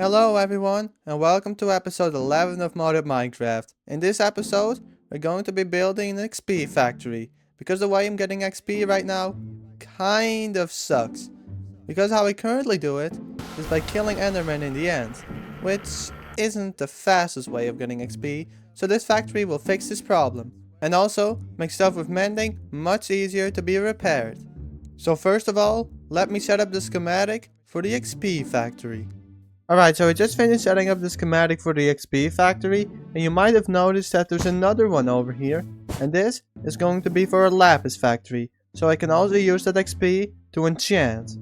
Hello everyone, and welcome to episode 11 of Modded Minecraft. In this episode, we're going to be building an XP factory, because the way I'm getting XP right now kind of sucks. Because how I currently do it is by killing Endermen in the end, which isn't the fastest way of getting XP, so this factory will fix this problem, and also make stuff with mending much easier to be repaired. So first of all, let me set up the schematic for the XP factory. Alright, so I just finished setting up the schematic for the XP factory, and you might have noticed that there's another one over here, and this is going to be for a lapis factory, so I can also use that XP to enchant.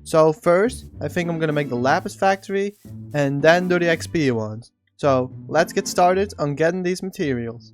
So first, I think I'm gonna make the lapis factory, and then do the XP ones. So let's get started on getting these materials.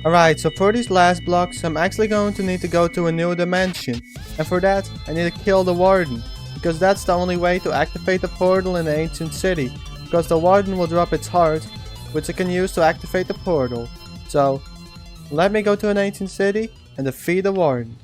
Alright, so for these last blocks, I'm actually going to need to go to a new dimension. And for that, I need to kill the warden, because that's the only way to activate the portal in the ancient city. Because the warden will drop its heart, which I can use to activate the portal. So, let me go to an ancient city and defeat the warden.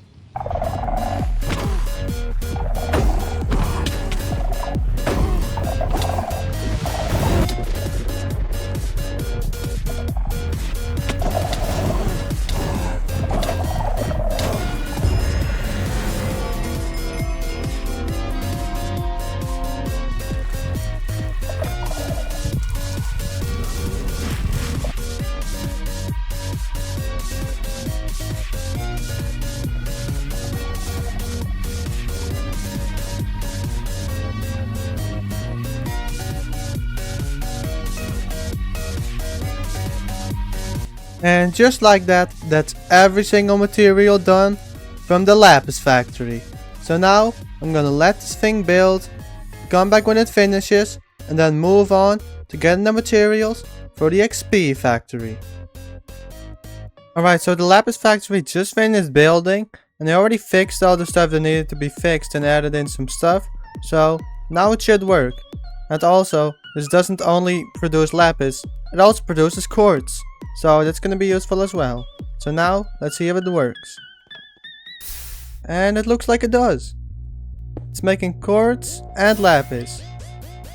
And just like that, that's every single material done from the lapis factory. So now, I'm gonna let this thing build, come back when it finishes, and then move on to getting the materials for the XP factory. Alright, so the lapis factory just finished building, and they already fixed all the stuff that needed to be fixed and added in some stuff, so now it should work. And also, this doesn't only produce lapis, it also produces quartz. So that's gonna be useful as well. So now, let's see if it works. And it looks like it does. It's making quartz and lapis.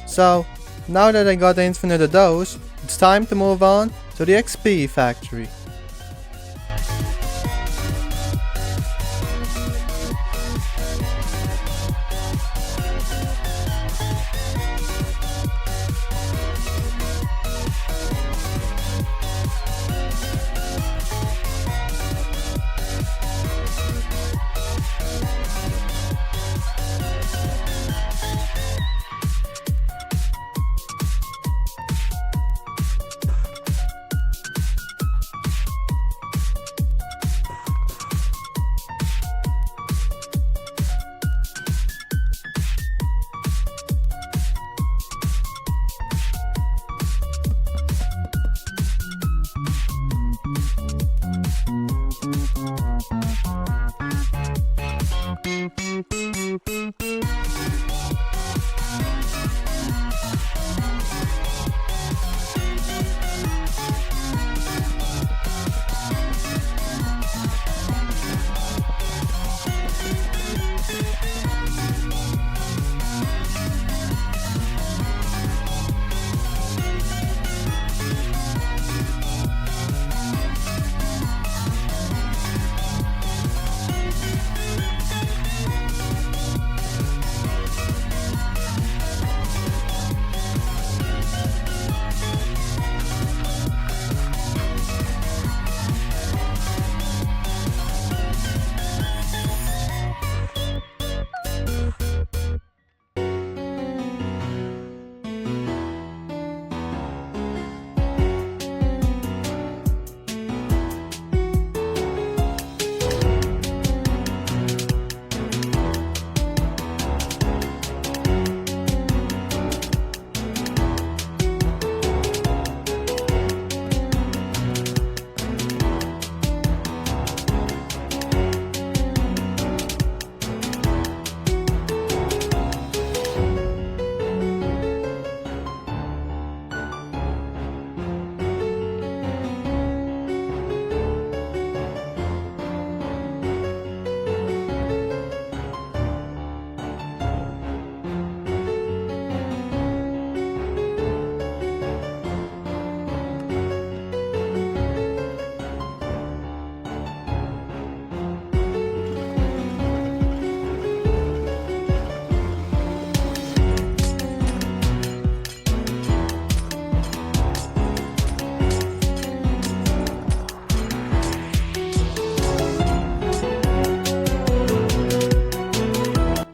So, now that I got the infinite of those, it's time to move on to the XP factory.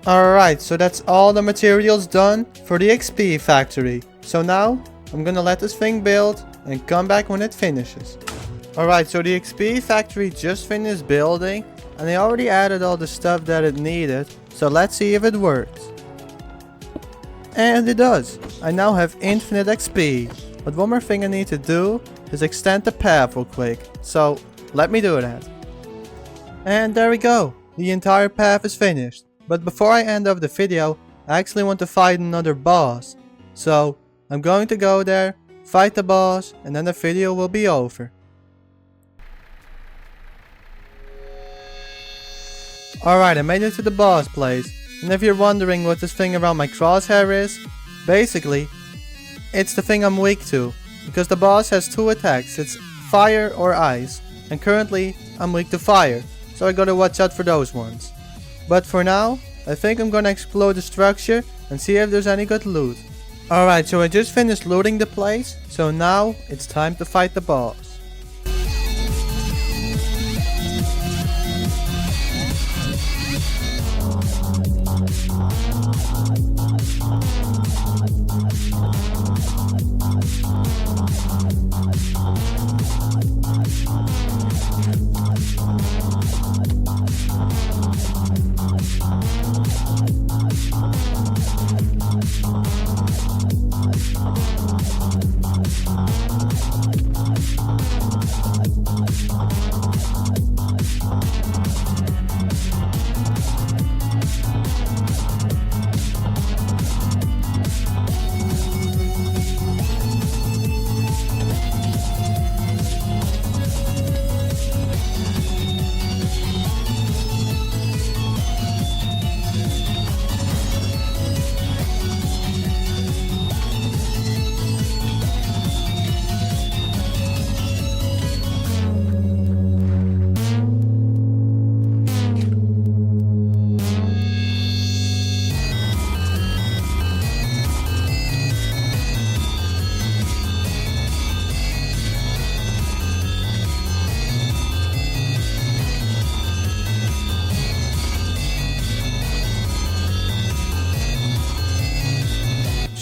Alright, so that's all the materials done for the XP factory. So now, I'm gonna let this thing build and come back when it finishes. Alright, so the XP factory just finished building and they already added all the stuff that it needed. So let's see if it works. And it does. I now have infinite XP. But one more thing I need to do is extend the path real quick. So let me do that. And there we go. The entire path is finished. But before I end off the video, I actually want to fight another boss. So I'm going to go there, fight the boss, and then the video will be over. Alright, I made it to the boss place. And if you're wondering what this thing around my crosshair is, basically, it's the thing I'm weak to. Because the boss has two attacks, it's fire or ice. And currently, I'm weak to fire, so I gotta watch out for those ones. But for now, I think I'm gonna explore the structure and see if there's any good loot. Alright, so I just finished looting the place, so now it's time to fight the boss.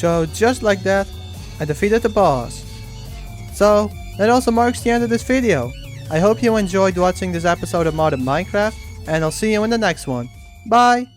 So just like that, I defeated the boss. So that also marks the end of this video. I hope you enjoyed watching this episode of Modded Minecraft, and I'll see you in the next one. Bye!